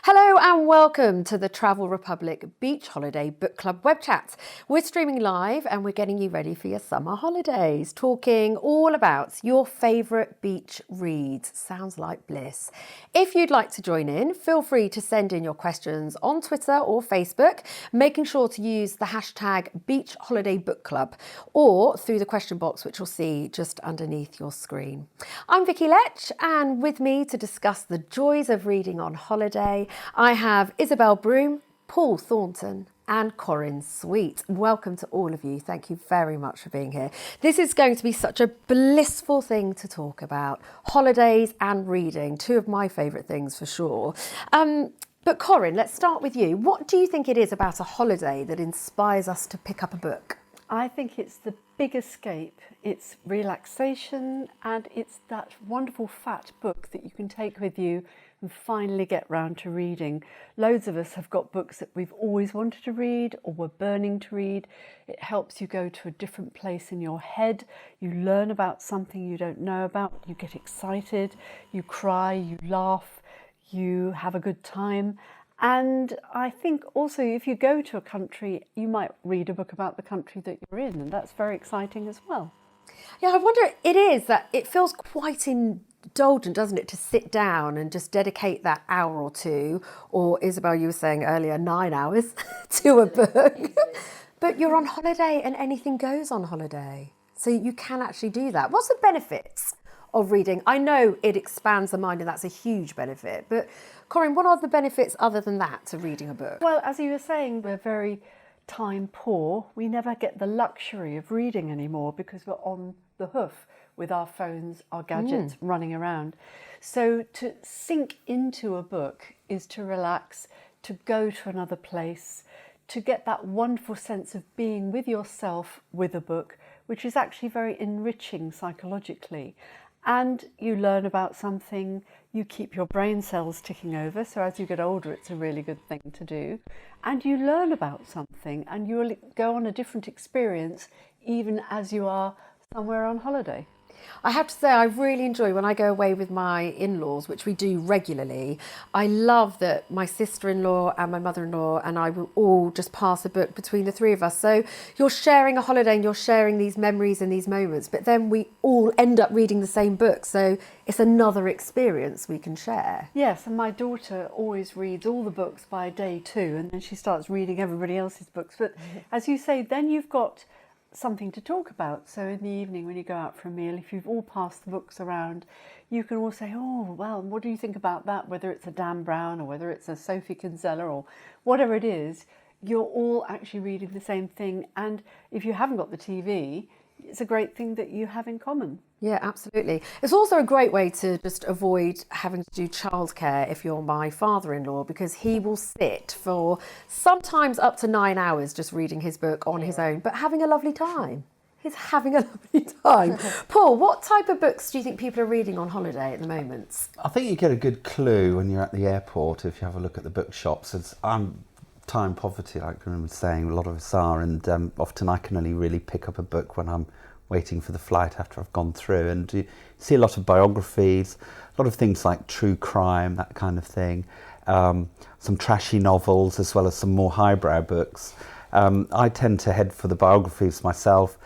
Hello and welcome to the Travel Republic Beach Holiday Book Club web chat. We're streaming live and we're getting you ready for your summer holidays, talking all about your favourite beach reads. Sounds like bliss. If you'd like to join in, feel free to send in your questions on Twitter or Facebook, making sure to use the hashtag Beach Holiday Book Club or through the question box which you'll see just underneath your screen. I'm Vicky Lech, and with me to discuss the joys of reading on holiday, I have Isabel Broom, Paul Thornton and Corinne Sweet. Welcome to all of you. Thank you very much for being here. This is going to be such a blissful thing to talk about. Holidays and reading, two of my favourite things for sure. But Corinne, let's start with you. What do you think it is about a holiday that inspires us to pick up a book? I think it's the big escape, it's relaxation, and it's that wonderful fat book that you can take with you and finally get round to reading. Loads of us have got books that we've always wanted to read or were burning to read. It helps you go to a different place in your head. You learn about something you don't know about. You get excited, you cry, you laugh, you have a good time. And I think also if you go to a country, you might read a book about the country that you're in, and that's very exciting as well. Yeah, I wonder, it is that it feels quite indulgent, doesn't it, to sit down and just dedicate that hour or two, or Isabel, you were saying earlier, 9 hours to a book. But you're on holiday and anything goes on holiday. So you can actually do that. What's the benefits of reading? I know it expands the mind and that's a huge benefit, but Corinne, what are the benefits other than that to reading a book? Well, as you were saying, we're very time poor. We never get the luxury of reading anymore because we're on the hoof with our phones, our gadgets running around. So to sink into a book is to relax, to go to another place, to get that wonderful sense of being with yourself with a book, which is actually very enriching psychologically. And you learn about something, you keep your brain cells ticking over, so as you get older it's a really good thing to do. And you learn about something and you'll go on a different experience even as you are somewhere on holiday. I have to say, I really enjoy when I go away with my in-laws, which we do regularly. I love that my sister-in-law and my mother-in-law and I will all just pass a book between the three of us. So you're sharing a holiday and you're sharing these memories and these moments, but then we all end up reading the same book. So it's another experience we can share. Yes, and my daughter always reads all the books by day 2 and then she starts reading everybody else's books. But as you say, then you've got something to talk about. So in the evening when you go out for a meal, if you've all passed the books around, you can all say, oh, well, what do you think about that? Whether it's a Dan Brown or whether it's a Sophie Kinsella or whatever it is, you're all actually reading the same thing. And if you haven't got the TV, it's a great thing that you have in common. Yeah, absolutely. It's also a great way to just avoid having to do childcare if you're my father-in-law, because he will sit for sometimes up to 9 hours just reading his book on his own, but having a lovely time. He's having a lovely time. Paul, what type of books do you think people are reading on holiday at the moment? I think you get a good clue when you're at the airport if you have a look at the bookshops. I'm time poverty, like I was saying, a lot of us are, and often I can only really pick up a book when I'm waiting for the flight after I've gone through, and you see a lot of biographies, a lot of things like true crime, that kind of thing, some trashy novels as well as some more highbrow books. I tend to head for the biographies myself.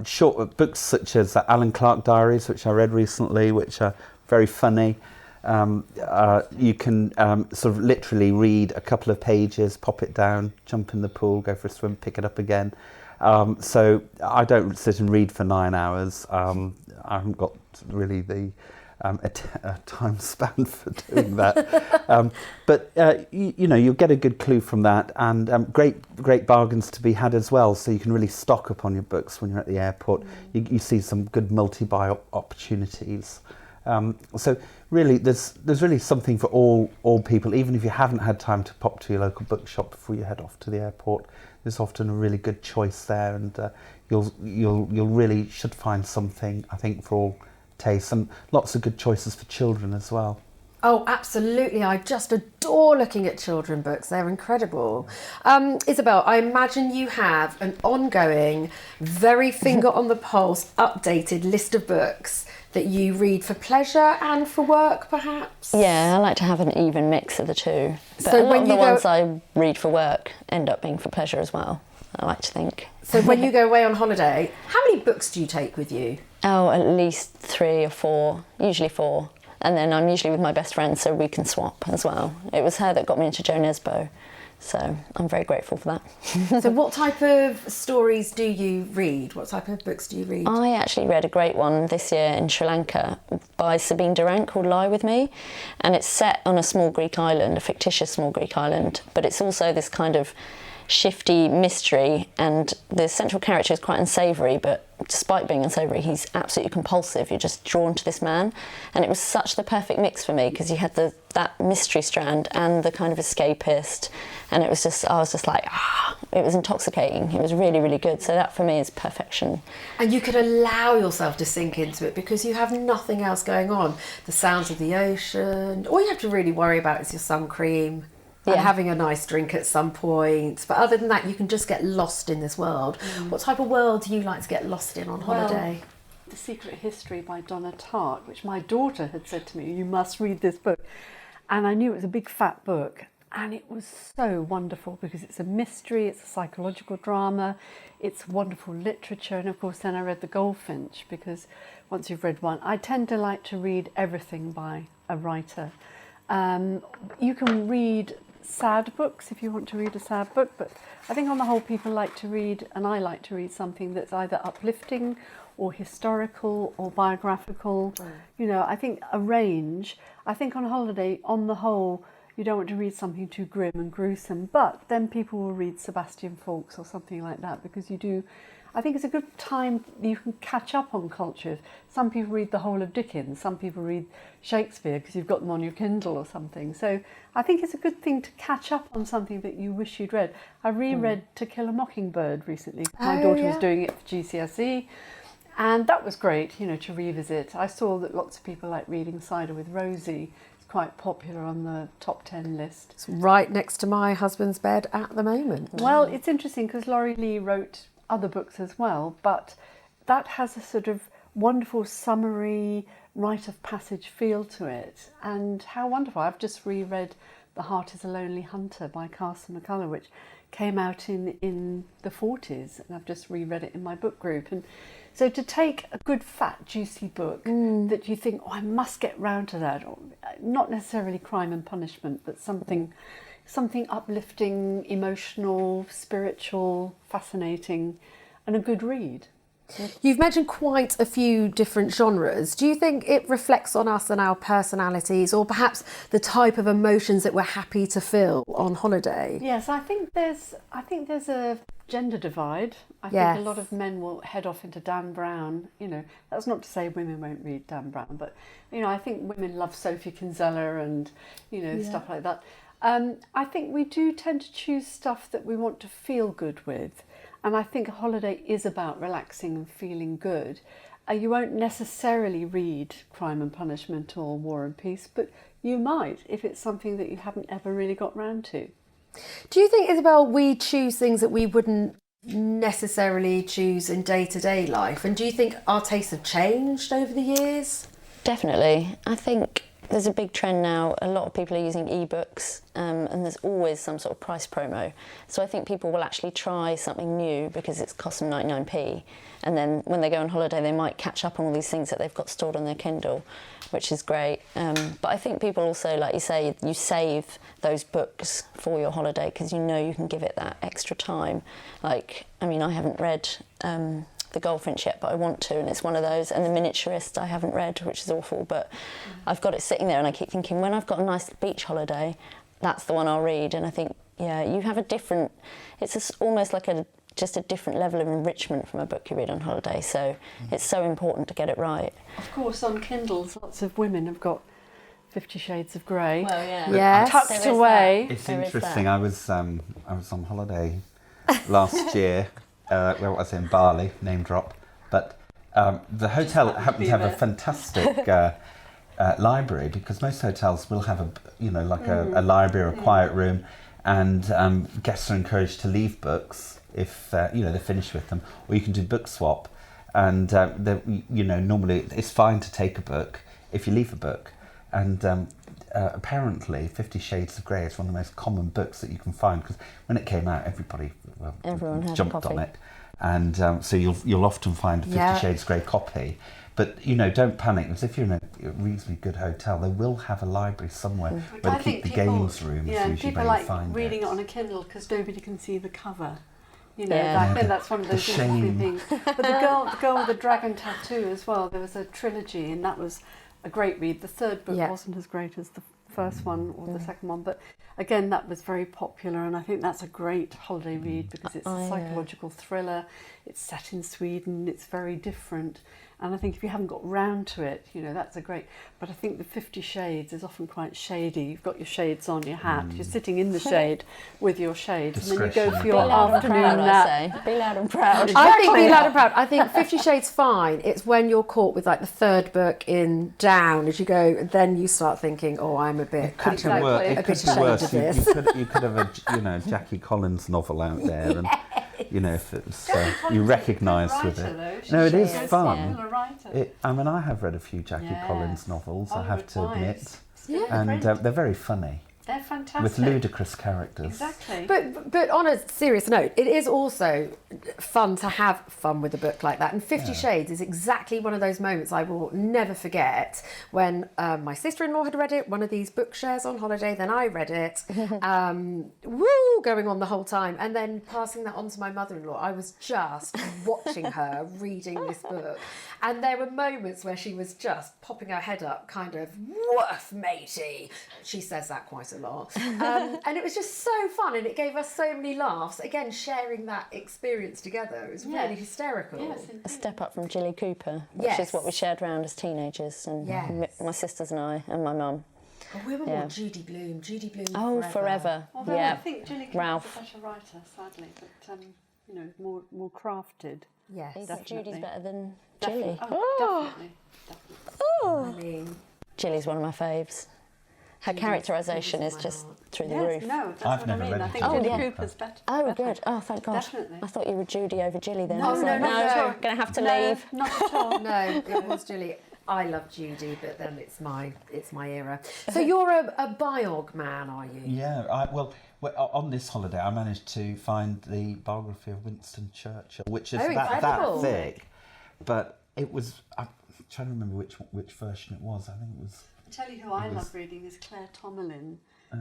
Short books such as Alan Clark Diaries, which I read recently, which are very funny. You can sort of literally read a couple of pages, pop it down, jump in the pool, go for a swim, pick it up again. So I don't sit and read for 9 hours. I haven't got really the a time span for doing that. But you know, you'll get a good clue from that, and great bargains to be had as well. So you can really stock up on your books when you're at the airport. You see some good multi-buy opportunities. So really, there's really something for all people. Even if you haven't had time to pop to your local bookshop before you head off to the airport, there's often a really good choice there, and you'll really should find something, I think, for all tastes, and lots of good choices for children as well. Oh, absolutely. I just adore looking at children books. They're incredible. Isabel, I imagine you have an ongoing, very finger on the pulse, updated list of books that you read for pleasure and for work, perhaps? Yeah, I like to have an even mix of the two. But So a lot when of the you go- ones I read for work end up being for pleasure as well, I like to think. So when you go away on holiday, how many books do you take with you? Oh, at least 3 or 4, usually 4. And then I'm usually with my best friend, so we can swap as well. It was her that got me into Jo Nesbø, so I'm very grateful for that. So what type of stories do you read? What type of books do you read? I actually read a great one this year in Sri Lanka by Sabine Durant called Lie With Me, and it's set on a small Greek island, a fictitious small Greek island, but it's also this kind of shifty mystery, and the central character is quite unsavoury, but despite being unsavoury, he's absolutely compulsive. You're just drawn to this man, and it was such the perfect mix for me because you had that mystery strand and the kind of escapist, and it was just, I was just like, it was intoxicating. It was really, really good. So that for me is perfection. And you could allow yourself to sink into it because you have nothing else going on. The sounds of the ocean. All you have to really worry about is your sun cream and Yeah. having a nice drink at some point. But other than that, you can just get lost in this world. What type of world do you like to get lost in on holiday? The Secret History by Donna Tartt, which my daughter had said to me, you must read this book. And I knew it was a big fat book. And it was so wonderful because it's a mystery, it's a psychological drama, it's wonderful literature. And of course, then I read The Goldfinch because once you've read one, I tend to like to read everything by a writer. You can read sad books if you want to read a sad book, but I think on the whole people like to read, and I like to read something that's either uplifting or historical or biographical. You know, I think a range. I think on holiday, on the whole, you don't want to read something too grim and gruesome, but then people will read Sebastian Faulks or something like that because you do. I think it's a good time you can catch up on cultures. Some people read the whole of Dickens, some people read Shakespeare because you've got them on your Kindle or something. So I think it's a good thing to catch up on something that you wish you'd read. I reread To Kill a Mockingbird recently. My daughter was doing it for GCSE, and that was great, you know, to revisit. I saw that lots of people like reading Cider with Rosie. It's quite popular on the top 10 list. It's right next to my husband's bed at the moment. Well, it's interesting because Laurie Lee wrote other books as well, but that has a sort of wonderful summary, rite of passage feel to it. And how wonderful. I've just reread The Heart is a Lonely Hunter by Carson McCullough, which came out in the 40s, and I've just reread it in my book group. And so to take a good fat juicy book that you think, oh, I must get round to that, or not necessarily Crime and Punishment, but something uplifting, emotional, spiritual, fascinating, and a good read. You've mentioned quite a few different genres. Do you think it reflects on us and our personalities, or perhaps the type of emotions that we're happy to feel on holiday? Yes, I think there's a gender divide. I Yes. think a lot of men will head off into Dan Brown. You know, that's not to say women won't read Dan Brown, but you know, I think women love Sophie Kinsella and stuff like that. I think we do tend to choose stuff that we want to feel good with. And I think a holiday is about relaxing and feeling good. You won't necessarily read Crime and Punishment or War and Peace, but you might if it's something that you haven't ever really got round to. Do you think, Isabel, we choose things that we wouldn't necessarily choose in day-to-day life? And do you think our tastes have changed over the years? Definitely. I think there's a big trend now. A lot of people are using ebooks, and there's always some sort of price promo. So I think people will actually try something new because it's cost them 99p. And then when they go on holiday, they might catch up on all these things that they've got stored on their Kindle, which is great. But I think people also, like you say, you save those books for your holiday because you know you can give it that extra time. Like, I mean, I haven't read The Goldfinch yet, but I want to, and it's one of those. And The Miniaturist I haven't read, which is awful, but I've got it sitting there, and I keep thinking, when I've got a nice beach holiday, that's the one I'll read. And I think, yeah, you have a different, it's almost like just a different level of enrichment from a book you read on holiday. So it's so important to get it right. Of course, on Kindles, lots of women have got 50 Shades of Grey. Well, yeah. Yes. Tucked away. It's There is interesting. that. I was on holiday last year. Where was I in Bali? Name drop. But the hotel happened to have a fantastic library, because most hotels will have a library or a quiet room, and guests are encouraged to leave books if they're finished with them, or you can do book swap, and normally it's fine to take a book if you leave a book, and apparently 50 Shades of Grey is one of the most common books that you can find, because when it came out everyone had jumped a copy on it, and so you'll often find a 50 Shades of Grey copy. But don't panic, because if you're in a reasonably good hotel, they will have a library somewhere where they keep the games room. Yeah, usually people where you like find reading it on a Kindle because nobody can see the cover. Yeah. I think that's one of those interesting things. But the girl with the dragon tattoo as well. There was a trilogy, and that was a great read. The third book wasn't as great as the first one or the second one, but again, that was very popular, and I think that's a great holiday read because it's a psychological thriller. It's set in Sweden. It's very different. And I think if you haven't got round to it, that's a great... But I think the 50 Shades is often quite shady. You've got your shades on, your hat. You're sitting in the shade with your shades. And then you go for your afternoon nap. Be loud and proud. I think be loud and proud. I think 50 Shades fine. It's when you're caught with like the third book in down as you go, then you start thinking, oh, I'm a bit ashamed of this. You could have a Jackie Collins novel out there, and if it's you recognise with it. No, it is fun. I have read a few Jackie Collins novels, I have to admit, and they're very funny. They're fantastic. With ludicrous characters. Exactly. But on a serious note, it is also fun to have fun with a book like that. And 50 Shades is exactly one of those moments I will never forget when my sister-in-law had read it, one of these book shares on holiday, then I read it, going on the whole time, and then passing that on to my mother-in-law. I was just watching her reading this book. And there were moments where she was just popping her head up, kind of, woof, matey. She says that quite a lot. And it was just so fun, and it gave us so many laughs. Again, sharing that experience together. It was really hysterical. Yes, a step up from Jilly Cooper, which is what we shared around as teenagers, and my sisters and I, and my mum. Oh, we were more Judy Blume. Oh, forever. Although I think Jilly Cooper's a better writer, sadly, but more crafted. Yes, you think Judy's better than Jilly? Definitely. I mean, Jilly's one of my faves. Her characterisation is just through the roof. No, that's I've what never I mean. read I it. think Jilly Cooper's better. Oh, good. Oh, thank God. Definitely. I thought you were Judy over Jilly then. No, not at all. Going to have to leave. Not at all. no, it was Julie. I love Judy, but then it's my era. So you're a biog man, are you? Yeah, well, on this holiday I managed to find the biography of Winston Churchill, which is that thick, but it was... I'm trying to remember which version it was. I think it was... I'll tell you who I love reading is Claire Tomalin,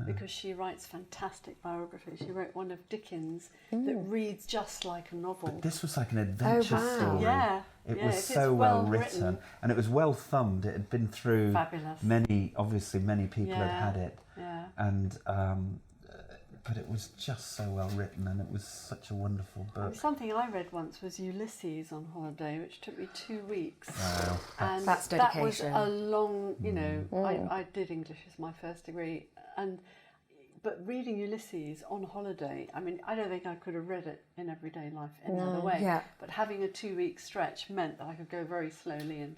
because she writes fantastic biographies. She wrote one of Dickens that reads just like a novel. But this was like an adventure story. Yeah. It was so well written, and it was well thumbed. It had been through many people had it. Yeah. And but it was just so well written, and it was such a wonderful book. Something I read once was Ulysses on holiday, which took me 2 weeks. Wow. And that's That dedication. was a long, I did English as my first degree, but reading Ulysses on holiday, I mean, I don't think I could have read it in everyday life any other way. Yeah. But having a 2-week stretch meant that I could go very slowly and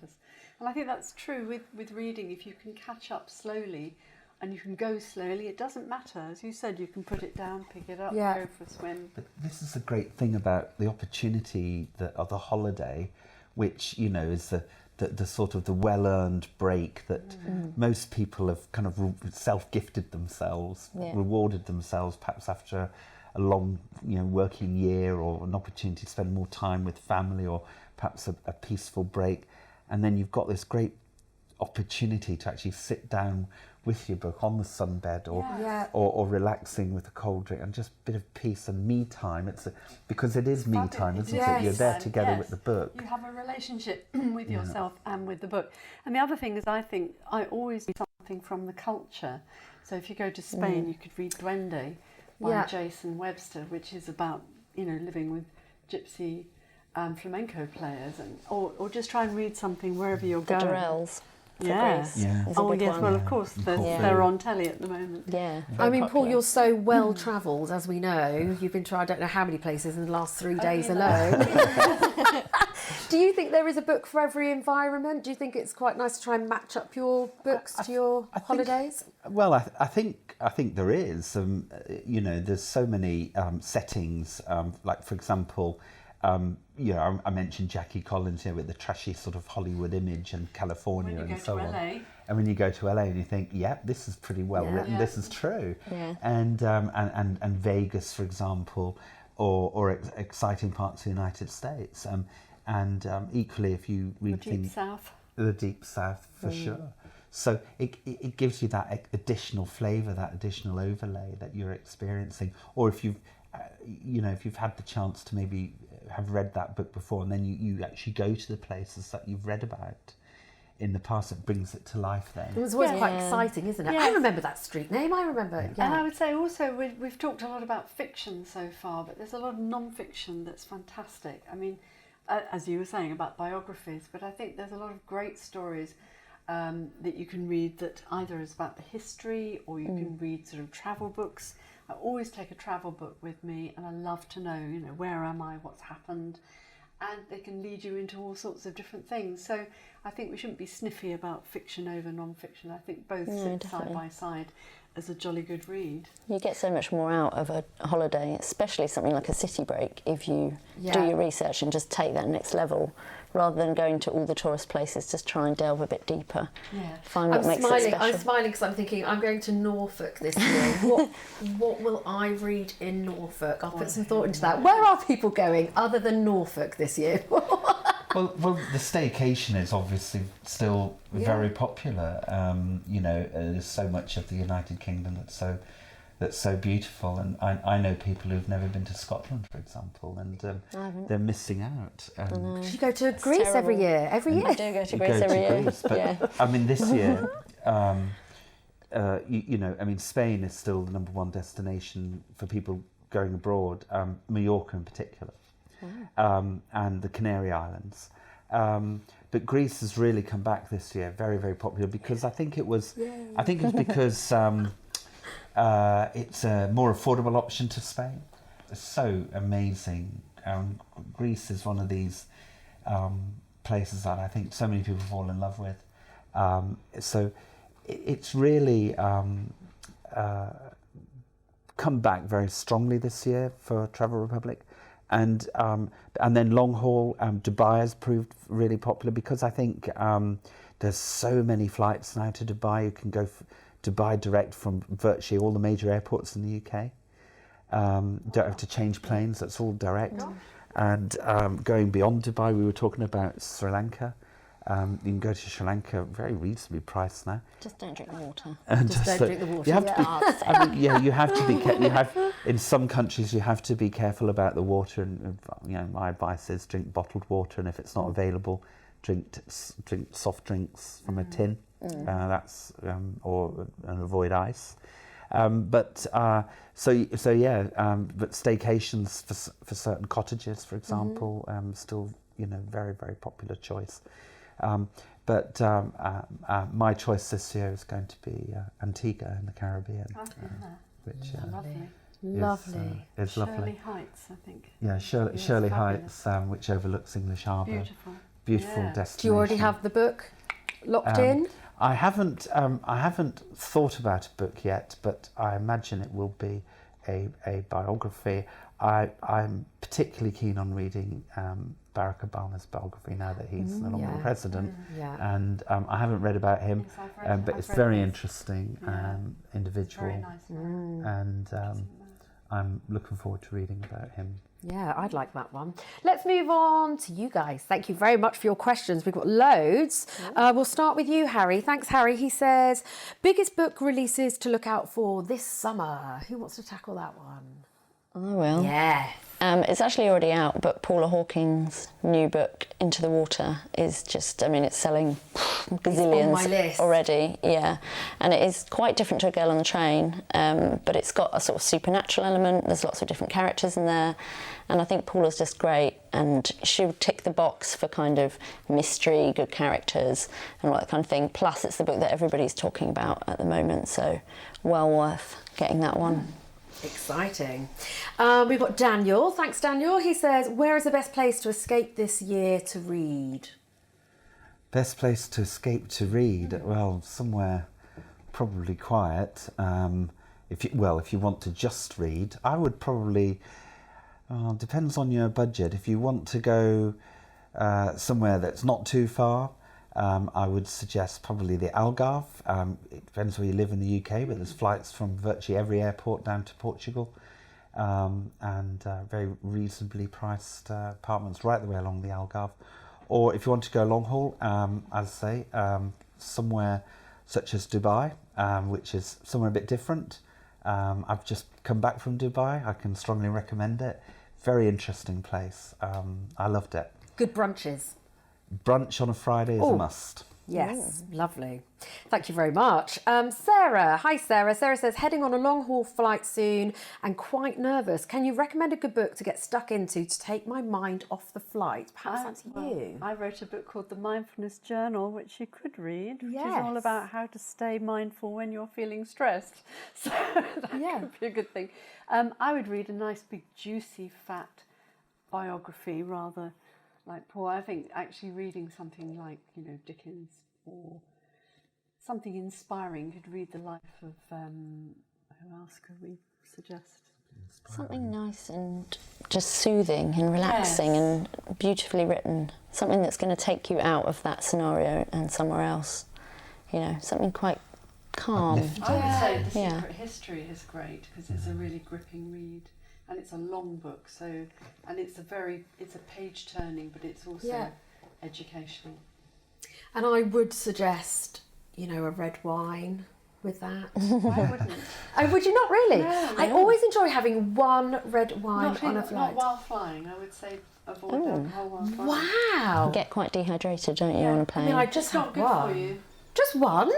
I think that's true with reading. If you can catch up slowly and you can go slowly, it doesn't matter. As you said, you can put it down, pick it up, go for a swim. But this is the great thing about the opportunity of the holiday, which, is the sort of the well-earned break that most people have kind of self-gifted themselves, rewarded themselves perhaps after a long, working year, or an opportunity to spend more time with family, or perhaps a peaceful break. And then you've got this great opportunity to actually sit down with your book on the sunbed, or relaxing with a cold drink, and just a bit of peace and me time. Because it is me time, isn't it? You're there together with the book. You have a relationship with yourself and with the book. And the other thing is, I think I always read something from the culture. So if you go to Spain, you could read Duende by Jason Webster, which is about living with gypsy flamenco players, or just try and read something wherever you're going. Durrells. Yes. Yeah. Oh, yes. Well, of course, they're on telly at the moment. Yeah. I mean, Paul, you're so well travelled, as we know. You've been to I don't know how many places in the last 3 days alone. Do you think there is a book for every environment? Do you think it's quite nice to try and match up your books to your holidays? Well, I think there is. You know, there's so many settings. Like, for example, you know, I mentioned Jackie Collins, you know, with the trashy sort of Hollywood image and California and so on. And when you go to LA and you think, yep, this is pretty well written. This is true. Yeah. And Vegas, for example, or exciting parts of the United States. And equally, if you read The Deep South. The Deep South, for sure. So it gives you that additional flavour, that additional overlay that you're experiencing. Or if you've, you know, if you've had the chance to maybe have read that book before, and then you actually go to the places that you've read about in the past, it brings it to life then. It was always quite exciting, isn't it? Yes. I remember that street name, I remember. Yeah. And I would say also, we've talked a lot about fiction so far, but there's a lot of non-fiction that's fantastic. I mean, as you were saying about biographies, but I think there's a lot of great stories that you can read that either is about the history, or you can read sort of travel books. I always take a travel book with me, and I love to know, you know, where am I, what's happened, and they can lead you into all sorts of different things. So I think we shouldn't be sniffy about fiction over non-fiction. I think both sit side by side as a jolly good read. You get so much more out of a holiday, especially something like a city break, if you do your research and just take that next level, rather than going to all the tourist places. Just try and delve a bit deeper. Yeah. Find what makes it special. I'm smiling because I'm thinking I'm going to Norfolk this year. What will I read in Norfolk? I'll put some thought into that. Where are people going other than Norfolk this year? Well, the staycation is obviously still very popular. You know, there's so much of the United Kingdom that's so beautiful, and I know people who've never been to Scotland, for example, and they're missing out. You go to Greece terrible. every year. Every year. I do go to Greece every year. Greece, but I mean, this year, you know, I mean, Spain is still the number one destination for people going abroad. Mallorca in particular. And the Canary Islands. But Greece has really come back this year, very, very popular, because I think it's because it's a more affordable option to Spain. It's so amazing. Greece is one of these places that I think so many people fall in love with. So it's really come back very strongly this year for Travel Republic. And then long haul, Dubai has proved really popular, because I think there's so many flights now to Dubai. You can go Dubai direct from virtually all the major airports in the UK. Don't have to change planes, that's all direct. And going beyond Dubai, we were talking about Sri Lanka. You can go to Sri Lanka very reasonably priced now. Just don't drink the water. Just don't drink the water. You have to be, I mean, you have to be. In some countries, you have to be careful about the water. And you know, my advice is drink bottled water, and if it's not available, drink soft drinks from a tin. That's and avoid ice. But staycations for certain cottages, for example, still, you know, very, very popular choice. But my choice this year is going to be Antigua in the Caribbean, which Lovely. is lovely. Shirley Heights, I think. Yeah, Shirley Heights, which overlooks English Harbour. Beautiful destination. Do you already have the book locked in? I haven't thought about a book yet, but I imagine it will be a biography. I'm particularly keen on reading Barack Obama's biography now that he's no longer president, and I haven't read about him, but it's very interesting individual, Very nice. and I'm looking forward to reading about him. Yeah, I'd like that one. Let's move on to you guys. Thank you very much for your questions. We've got loads. We'll start with you, Harry. Thanks, Harry. He says, biggest book releases to look out for this summer. Who wants to tackle that one? I will. Yeah. It's actually already out, but Paula Hawking's new book, Into the Water, is just, I mean, it's selling gazillions on my list already, and it is quite different to A Girl on the Train, but it's got a sort of supernatural element. There's lots of different characters in there, and I think Paula's just great, and she would tick the box for kind of mystery, good characters, and all that kind of thing. Plus, it's the book that everybody's talking about at the moment, so well worth getting that one. Exciting. We've got Daniel. Thanks, Daniel. He says, where is the best place to escape this year to read? Best place to escape to read? Well, somewhere probably quiet. If you want to just read, I would probably, depends on your budget. If you want to go somewhere that's not too far, I would suggest probably the Algarve. It depends where you live in the UK, but there's flights from virtually every airport down to Portugal, and very reasonably priced apartments right the way along the Algarve. Or if you want to go long haul, as I say, somewhere such as Dubai, which is somewhere a bit different. I've just come back from Dubai. I can strongly recommend it. Very interesting place. I loved it. Good brunches. Brunch on a Friday is a must. Yes, lovely. Thank you very much. Sarah, hi Sarah. Sarah says, heading on a long haul flight soon and quite nervous. Can you recommend a good book to get stuck into to take my mind off the flight? Perhaps that's you. I wrote a book called The Mindfulness Journal, which you could read, which is all Yes. about how to stay mindful when you're feeling stressed. So that could be a good thing. I would read a nice big juicy fat biography rather like Paul. I think actually reading something like, Dickens or something inspiring. Could read the life of, who else could we suggest? Something nice and just soothing and relaxing and beautifully written. Something that's going to take you out of that scenario and somewhere else. Something quite calm. I would say The Yeah. Secret History is great because it's a really gripping read. And it's a long book, and it's a page turning, but it's also educational. And I would suggest, a red wine with that. I wouldn't. Oh, would you not really? No. I always enjoy having one red wine on a flight. Not while flying. I would say avoid alcohol while flying. Wow. You get quite dehydrated, don't you, on a I plane? mean, I just It's not had good one. for you. Just one?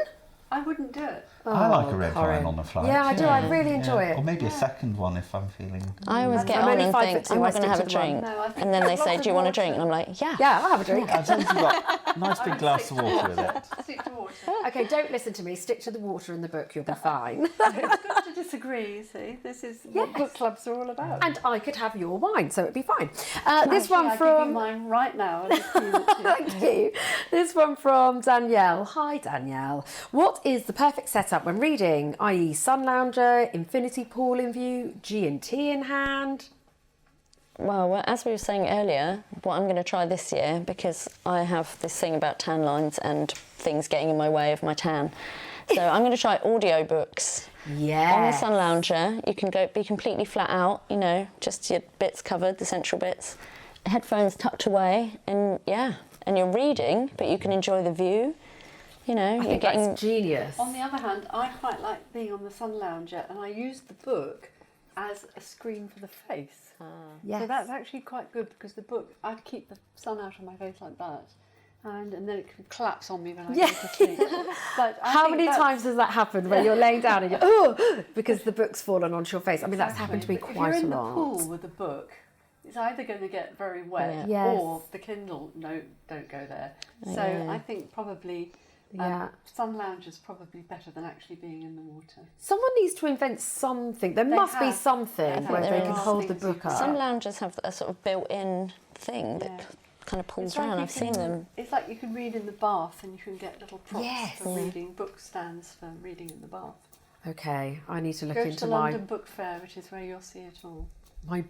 I wouldn't do it. I like a red Corinne. wine on a flight. Yeah, I do. I really enjoy it. Or maybe a second one if I'm feeling... I always get I'm on only and 5'2", think, I'm I not going to stick have to a the one. drink. No, I think And then they say, lots do you of want a water. drink? And I'm like, yeah. Yeah, I'll have a drink. As long as you've got a nice big glass of water with it. Stick to water. Okay, don't listen to me. Stick to the water in the book. You'll be fine. It's good to disagree, you see. This is what book clubs are all about. And I could have your wine, so it'd be fine. This Actually, one I give from... you mine right now. I'll just give it to you. Thank you. This one from Danielle. Hi, Danielle. What is the perfect setup when reading, i.e. sun lounger, infinity pool in view, G&T in hand? Well, as we were saying earlier, what I'm going to try this year, because I have this thing about tan lines and things getting in my way of my tan. So I'm going to try audiobooks. Yes. On the sun lounger, you can be completely flat out, just your bits covered, the central bits. Headphones tucked away, and you're reading, but you can enjoy the view. I think that's genius. On the other hand, I quite like being on the sun lounger, and I use the book as a screen for the face. Yes. So that's actually quite good because the book, I keep the sun out on my face like that, and then it can collapse on me when I go to sleep. But How many times has that happened where you're laying down and you're, because the book's fallen onto your face? I mean, that's happened to me But quite if a you're in lot. the pool with a book, it's either going to get very wet Yeah. Yes. or the Kindle, no, don't go there. So I think probably sun lounge is probably better than actually being in the water. Someone needs to invent something. There must be have. something where there they is. can hold the Things you book can- up. Some loungers have a sort of built-in thing that kind of pulls It's like around. you I've seen can- them. It's like you can read in the bath and you can get little props Yes. for reading, book stands for reading in the bath. Okay, I need to look Go to into the my London Book Fair, which is where you'll see it all.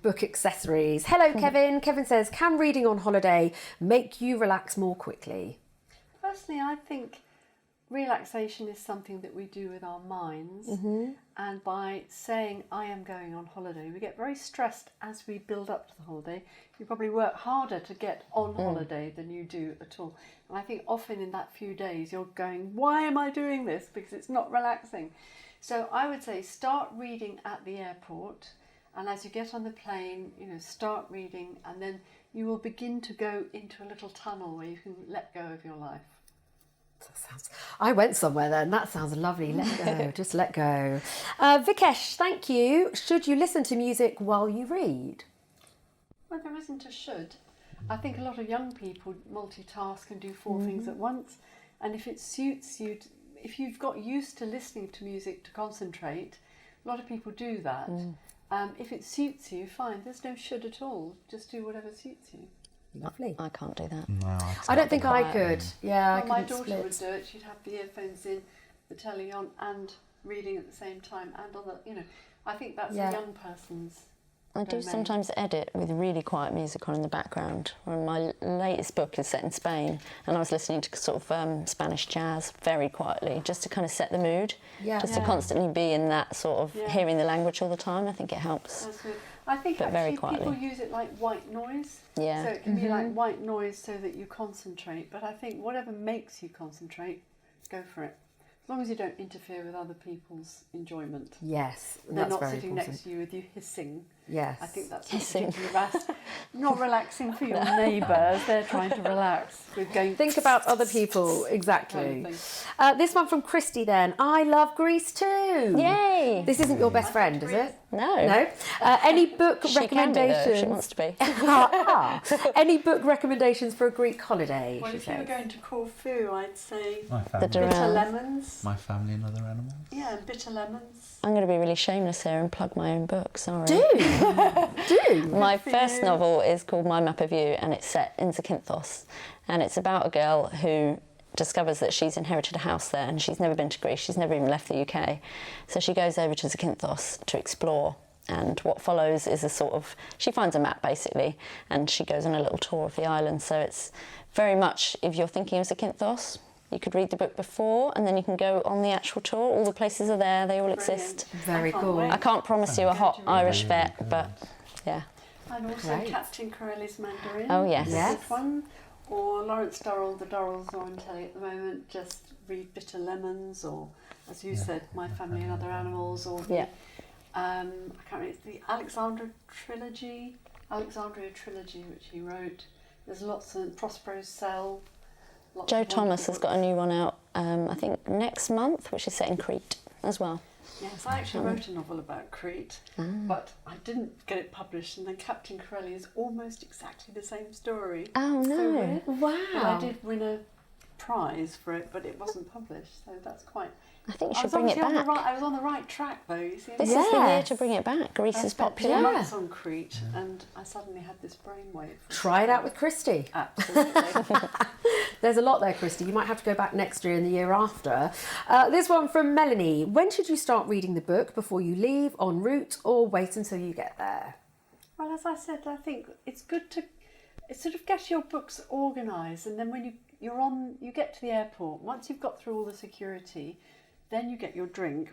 book accessories. Hello, Kevin. Kevin says, can reading on holiday make you relax more quickly? Personally, I think relaxation is something that we do with our minds, and by saying I am going on holiday, we get very stressed as we build up to the holiday. You probably work harder to get on holiday than you do at all, and I think often in that few days you're going, why am I doing this? Because it's not relaxing. So I would say start reading at the airport, and as you get on the plane, start reading, and then you will begin to go into a little tunnel where you can let go of your life. I went somewhere then. That sounds lovely. Let go. Just let go. Vikesh, thank you. Should you listen to music while you read? Well, there isn't a should. I think a lot of young people multitask and do four things at once. And if it suits you, if you've got used to listening to music to concentrate, A lot of people do that. If it suits you, fine. There's no should at all. Just do whatever suits you. Lovely. I can't do that. No, I don't think I could. Yeah, Well, my couldn't daughter split. would do it. She'd have the earphones in, the telly on, and reading at the same time, and on the, I think that's Yeah. a young person's. I do domain. sometimes edit with really quiet music on in the background. Well, my latest book is set in Spain, and I was listening to sort of Spanish jazz very quietly, just to kind of set the mood. Yeah. Just to constantly be in that sort of Yeah. hearing the language all the time. I think it helps. That's good. I think But very actually people quietly. use it like white noise. Yeah. So it can be like white noise so that you concentrate. But I think whatever makes you concentrate, go for it. As long as you don't interfere with other people's enjoyment. Yes, They're that's not very sitting important. next to you with you hissing. Yes. I think that's Hissing. not relaxing for your neighbours. They're trying to relax with going. Think about other people, kind of exactly. thing. This one from Christy then. I love Greece too. Yay! This isn't your best friend, is it? No. No. Any book She can be, though, if she recommendations? wants to be. Any book recommendations for a Greek holiday? Well, she if you were says. going to Corfu, I'd say My The family. bitter Duran. lemons. My family and other animals. Yeah, bitter lemons. I'm going to be really shameless here and plug my own book, sorry. Do. My for first you. novel is called My Map of You, and it's set in Zakynthos. And it's about a girl who discovers that she's inherited a house there, and she's never been to Greece, she's never even left the UK. So she goes over to Zakynthos to explore, and what follows is a sort of... She finds a map, basically, and she goes on a little tour of the island. So it's very much, if you're thinking of Zakynthos, you could read the book before, and then you can go on the actual tour. All the places are there, they all exist. Very I can't cool. wait. I can't promise you a hot Going to Irish vet, but yeah. And also Great. Captain Corelli's Mandarin. Oh, yes. is a Yes. good one. Or Lawrence Durrell, The Durrells are on telly at the moment. Just read Bitter Lemons, or as you said, My Family and Other Animals, or the, Yeah. I can't remember, it's the Alexandria trilogy, which he wrote. There's lots of Prospero's Cell. Lots Joe of Thomas wonderful has got a books. new one out, I think next month, which is set in Crete as well. Yes, I actually wrote a novel about Crete, but I didn't get it published, and then Captain Corelli is almost exactly the same story. Oh, So no. weird. Wow. But I did win a prize for it, but it wasn't published, so that's quite... I think you I should was bring it obviously on the back. right, I was on the right track though, you see. This is the year Yes. to bring it back. Greece I is spent popular. 2 Yeah. months on Crete, and I suddenly had this brainwave. Try it out with Christy. Absolutely. There's a lot there, Christy. You might have to go back next year and the year after. This one from Melanie. When should you start reading the book? Before you leave, en route, or wait until you get there? Well, as I said, I think it's good to sort of get your books organised, and then when you get to the airport, once you've got through all the security, then you get your drink.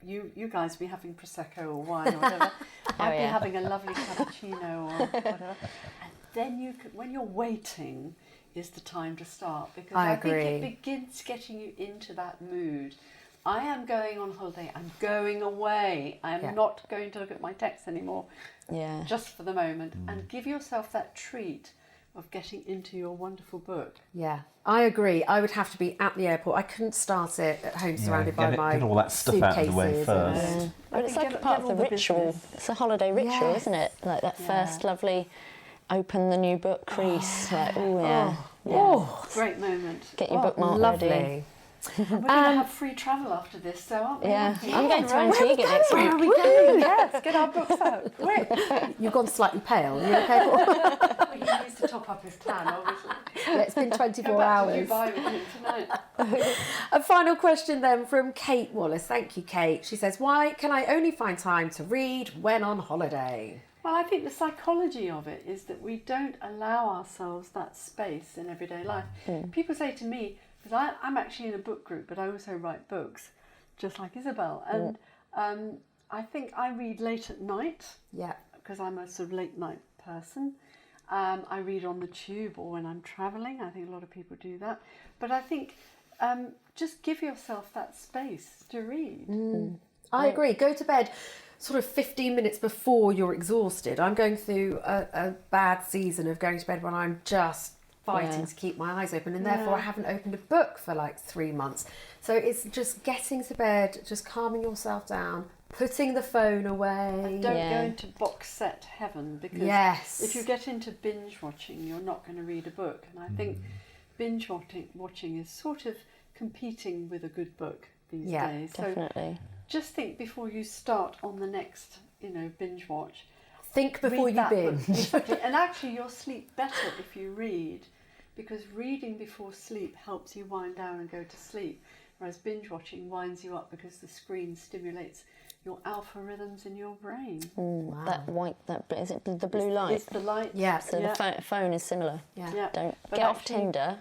You guys will be having Prosecco or wine or whatever. I'd be yeah. having a lovely cappuccino or whatever. And then when you're waiting is the time to start, because I I think it agree. begins getting you into that mood. I am going on holiday. I'm going away. I am Yeah. not going to look at my text anymore, Yeah. just for the moment. And give yourself that treat of getting into your wonderful book. Yeah, I agree. I would have to be at the airport. I couldn't start it at home surrounded by my get all that stuff out of the way suitcases first. and- Yeah. I But it's think like a get part of all the the ritual. business. It's a holiday ritual, Yes. isn't it? Like that Yeah. first lovely open the new book crease. Like, oh, yeah. Yeah. Oh, Great moment. Get your oh, bookmark lovely. ready. We're going to have free travel after this, so aren't we? Yeah. Happy? I'm going to Where are we Antigua next going? week. Where are we going? Yes, get our books out, quick. You've gone slightly pale. Are you okay? Well, he needs to top up his plan, obviously. Yeah, it's been Go 24 back to hours. Dubai with him tonight. A final question then from Kate Wallace. Thank you, Kate. She says, why can I only find time to read when on holiday? Well, I think the psychology of it is that we don't allow ourselves that space in everyday life. People say to me, because I'm actually in a book group, but I also write books, just like Isabel. And I think I read late at night, Yeah. because I'm a sort of late night person. I read on the tube or when I'm travelling. I think a lot of people do that. But I think just give yourself that space to read. I agree. Go to bed sort of 15 minutes before you're exhausted. I'm going through a bad season of going to bed when I'm just fighting Yeah. to keep my eyes open, and therefore I haven't opened a book for like 3 months. So it's just getting to bed, just calming yourself down, putting the phone away. Don't Yeah. go into box set heaven, because Yes. if you get into binge watching, you're not going to read a book. And I think binge watching is sort of competing with a good book these Yeah, days. So Definitely. Just think before you start on the next, binge watch. Think before Read you that book. binge. Exactly. And actually you'll sleep better if you read, because reading before sleep helps you wind down and go to sleep, whereas binge watching winds you up because the screen stimulates your alpha rhythms in your brain. That white, is it the blue light? It's the light. Yeah. So the phone is similar. Yeah. Don't But get off actually- Tinder.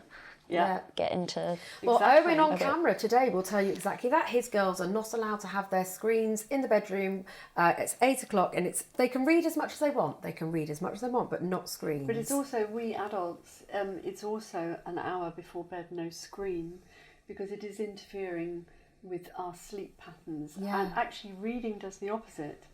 Yeah. Get into. Well, Exactly. Owen on Okay. camera today will tell you exactly that. His girls are not allowed to have their screens in the bedroom. It's 8 o'clock, and they can read as much as they want. They can read as much as they want, but not screens. But it's also, we adults, it's also an hour before bed, no screen, because it is interfering with our sleep patterns. Yeah. And actually reading does the opposite.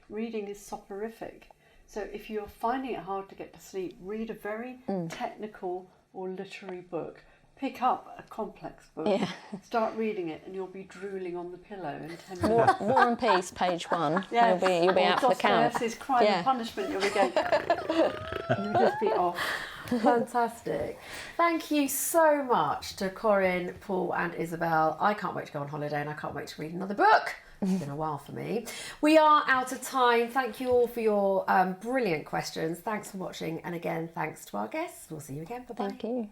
Reading is soporific. So if you're finding it hard to get to sleep, read a very technical or literary book. Pick up a complex book, start reading it, and you'll be drooling on the pillow in 10 minutes. War and Peace, page 1. Yes. You'll be Or out for the count. Dostoevsky's Crime and Punishment, you'll be going, you'll just be off. Fantastic. Thank you so much to Corinne, Paul and Isabel. I can't wait to go on holiday, and I can't wait to read another book. It's been a while for me. We are out of time. Thank you all for your brilliant questions. Thanks for watching. And again, thanks to our guests. We'll see you again. Bye-bye. Thank you.